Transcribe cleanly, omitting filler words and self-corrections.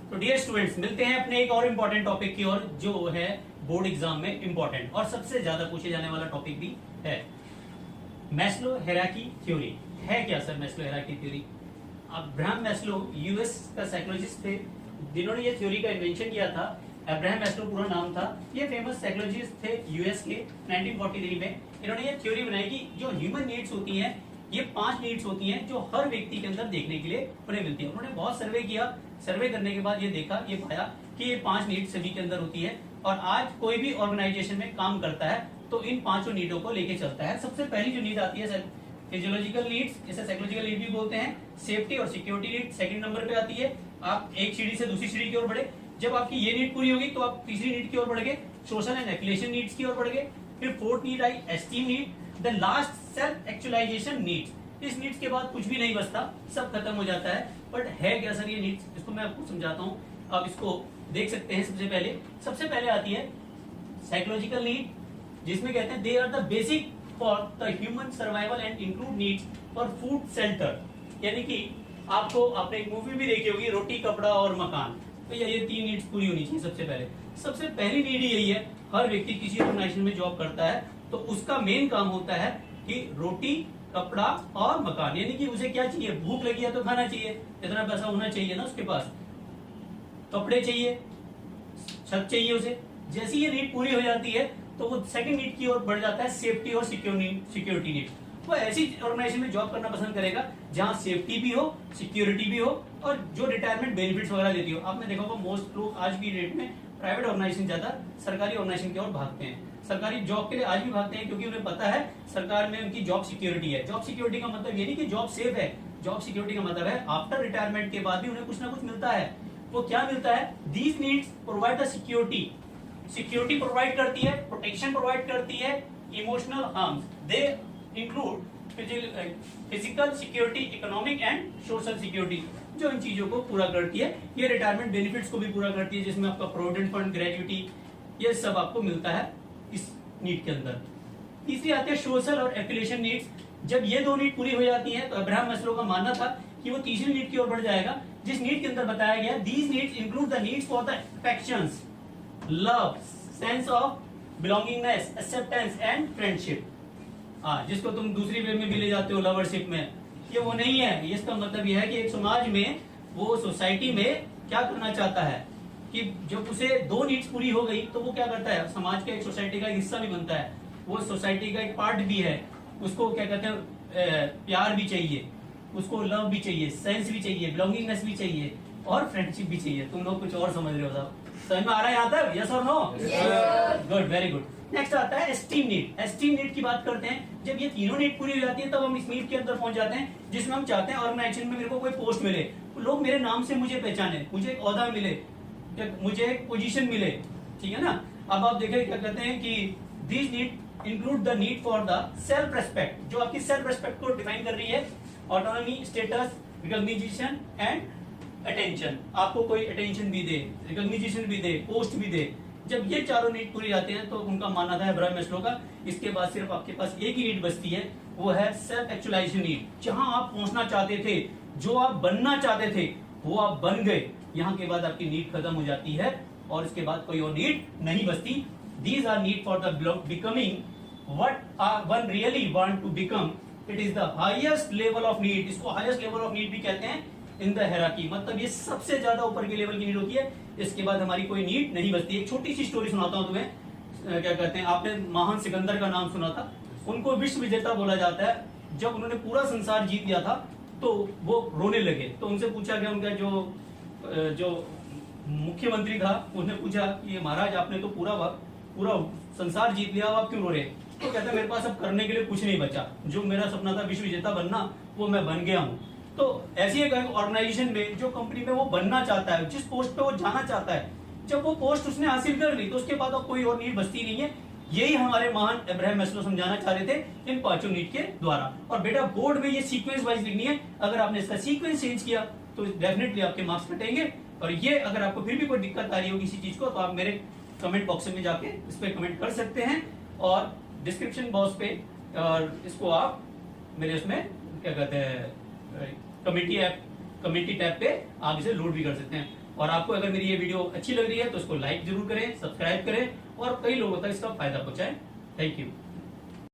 तो dear students, मिलते हैं अपने एक और इम्पोर्टेंट टॉपिक की ओर, जो है बोर्ड एग्जाम में इम्पोर्टेंट और सबसे ज्यादा पूछे जाने वाला टॉपिक भी है, मैस्लो हायरार्की थ्योरी। है क्या sir Maslow hierarchy theory? Abraham Maslow US का साइकोलॉजिस्ट थे, जिन्होंने ये थ्योरी का इन्वेंशन किया था। अब्राहम मैस्लो पूरा नाम था। ये फेमस साइकोलॉजिस्ट थे यूएस के। 1943 में इन्होंने ये थ्योरी बनाई कि जो ह्यूमन नीड्स होती हैं, ये 5 नीड्स होती हैं जो हर व्यक्ति के अंदर देखने के लिए उन्हें मिलती है। उन्होंने बहुत सर्वे किया, सर्वे करने के बाद ये देखा, ये पाया कि ये 5 नीड्स सभी के अंदर होती है। और आज कोई भी ऑर्गेनाइजेशन में काम करता है तो इन 5 नीडों को लेके चलता है। सबसे पहली जो नीड आती है फिजियोलॉजिकल नीड्स, इसे साइकोलॉजिकल नीड भी बोलते हैं। सेफ्टी और सिक्योरिटी नीड सेकंड नंबर पे आती है। आप एक सीढ़ी से दूसरी सीढ़ी की ओर बढ़े, जब आपकी ये नीड पूरी होगी तो आप तीसरी नीड की ओर बढ़ गए, सोशल एंड एफिलिएशन नीड्स की ओर बढ़ गए। फिर fourth need I esteem need, the last self actualization needs. इस नीड्स के बाद कुछ भी नहीं बचता, सब खत्म हो जाता है। बट है क्या सर ये नीड्स? इसको मैं आपको समझाता हूँ, आप इसको देख सकते हैं। सबसे पहले आती है साइकोलॉजिकल नीड, जिसमें कहते हैं they are the basic for the human survival and include needs for food shelter. यानी कि आपने एक मूवी भी देखी होगी, रोटी कपड़ा और मकान। तो ये 3 नीड्स पूरी होनी चाहिए सबसे पहली नीड ही यही है। हर व्यक्ति किसी ऑर्गेनाइजेशन में जॉब करता है तो उसका मेन काम होता है कि रोटी कपड़ा और मकान, यानी कि उसे क्या चाहिए? भूख लगी है तो खाना चाहिए, इतना पैसा होना चाहिए ना उसके पास, कपड़े चाहिए, छत चाहिए उसे। जैसी ये नीड पूरी हो जाती है तो वो सेकंड नीड की ओर बढ़ जाता है, सेफ्टी और सिक्योरिटी नीड। वो ऐसी ऑर्गेनाइजेशन में जॉब करना पसंद करेगा जहां सेफ्टी भी हो, सिक्योरिटी भी हो और जो रिटायरमेंट बेनिफिट्स वगैरह देती हो। आपने देखा होगा मोस्ट लोग आज की डेट में प्राइवेट ऑर्गेनाइजेशन ज्यादा सरकारी ऑर्गेनाइजेशन की ओर भागते हैं। सरकारी जॉब के लिए आज भी भागते हैं क्योंकि उन्हें पता है सरकार में उनकी जॉब सिक्योरिटी है। जॉब सिक्योरिटी का मतलब ये नहीं कि जॉब सेफ है, जॉब सिक्योरिटी का मतलब है आफ्टर रिटायरमेंट के बाद भी उन्हें कुछ ना कुछ मिलता है। वो क्या मिलता है? These needs provide the security provide करती है, प्रोटेक्शन प्रोवाइड करती है, emotional harms they include physical security, economic and social security, जो इन चीजों को पूरा करती है। ये रिटायरमेंट बेनिफिट्स को भी पूरा करती है, जिसमें आपका प्रोविडेंट फंड, ग्रेजुइटी, ये सब आपको मिलता है इस नीड के अंदर। तीसरी आती है सोशल और एफिलिएशन नीड्स। जब ये 2 नीड पूरी हो जाती है तो अब्राहम मैस्लो का मानना था कि वो तीसरी नीड की ओर बढ़ जाएगा, जिस नीड के अंदर बताया गया these needs include the needs for the affections, love, sense of belongingness, acceptance and friendship. जिसको तुम दूसरी वे में भी ले जाते हो लवरशिप में, ये वो नहीं है। इसका मतलब यह है कि एक समाज में, वो सोसाइटी में क्या करना चाहता है कि जब उसे 2 नीड्स पूरी हो गई तो वो क्या करता है, समाज का एक सोसाइटी का हिस्सा भी बनता है, वो सोसाइटी का एक पार्ट भी है। उसको क्या कहते हैं, प्यार भी चाहिए, उसको लव भी चाहिए, सेंस भी चाहिए, बिलोंगिंगनेस भी चाहिए और फ्रेंडशिप भी चाहिए। तुम लोग कुछ और समझ रहे हो साहब? समझ में आ रहा है यहाँ तक? यस और no? Good, very good. Next आता है एस्टीम नीड। एस्टीम नीड की बात करते हैं। जब ये तीनों नीड पूरी हो जाती है तब हम इस नीड के अंदर पहुंच जाते हैं, जिसमें हम चाहते हैं ऑर्गेनाइजेशन में मेरे को कोई पोस्ट मिले, लोग मेरे नाम से मुझे पहचाने, मुझे एक ओहदा मिले, मुझे एक पोजीशन मिले, ठीक है ना। अब आप देखें क्या कहते हैं कि this need include the need for the self respect, जो आपकी सेल्फ रेस्पेक्ट को डिफाइन कर रही है। Autonomy, status, recognition and attention, आपको कोई अटेंशन भी दे, रिकॉग्निशन भी दे, पोस्ट भी दे। जब ये चारों नीड पूरी जाते हैं तो उनका मानना था अब्राहम मैस्लो का, इसके बाद सिर्फ आपके पास एक ही नीड बचती है, वो है सेल्फ एक्चुअलाइजेशन नीड। जहां आप पहुंचना चाहते थे, जो आप बनना चाहते थे, वो आप बन गए। यहाँ के बाद आपकी नीड खत्म हो जाती है और इसके बाद कोई और नीड नहीं बचती। These are need for the becoming what one really want to become. It is the highest level of need. इसको हाईएस्ट लेवल ऑफ नीड भी कहते हैं इन द हायरार्की, मतलब ये सबसे ज्यादा ऊपर के लेवल की नीड होती है। इसके बाद हमारी कोई नीड नहीं बचती। एक छोटी सी स्टोरी सुनाता हूं तुम्हें। क्या कहते हैं, आपने महान सिकंदर का नाम सुना था। उनको विश्व विजेता बोला जाता है। जब उन्होंने पूरा संसार जीत लिया था तो वो रोने लगे। तो उनसे पूछा गया, उनका जो मुख्यमंत्री था, उसने पूछा कि महाराज आपने तो पूरा संसार जीत लिया, आप क्यों रो रहे? तो कहता है मेरे पास अब करने के लिए कुछ नहीं बचा, जो मेरा सपना था विश्व विजेता बनना, वो मैं बन गया हूँ। तो ऐसी एक ऑर्गेनाइजेशन में, जो कंपनी में वो बनना चाहता है, जिस पोस्ट पे वो जाना चाहता है, जब वो पोस्ट उसने हासिल कर ली तो उसके बाद अब कोई और नीड बचती नहीं है। यही हमारे महान अब्राहम मैस्लो समझाना चाह रहे थे इन 5 नीड के द्वारा। और बेटा बोर्ड में ये सीक्वेंस वाइज लिखनी है। अगर आपने इसका सीक्वेंस चेंज किया तो डेफिनेटली आपके मार्क्स कटेंगे। और ये अगर आपको फिर भी कोई दिक्कत आ रही हो किसी चीज को, तो आप मेरे कमेंट बॉक्स में जाके इस पे कमेंट कर सकते हैं और डिस्क्रिप्शन बॉक्स पे, और इसको आप मेरे उसमें क्या कहते हैं कमेटी ऐप कम्युनिटी टैब पे आप इसे लोड भी कर सकते हैं। और आपको अगर मेरी ये वीडियो अच्छी लग रही है तो इसको लाइक जरूर करें, सब्सक्राइब करें और कई लोगों तक इसका फायदा पहुंचाएं। Thank you.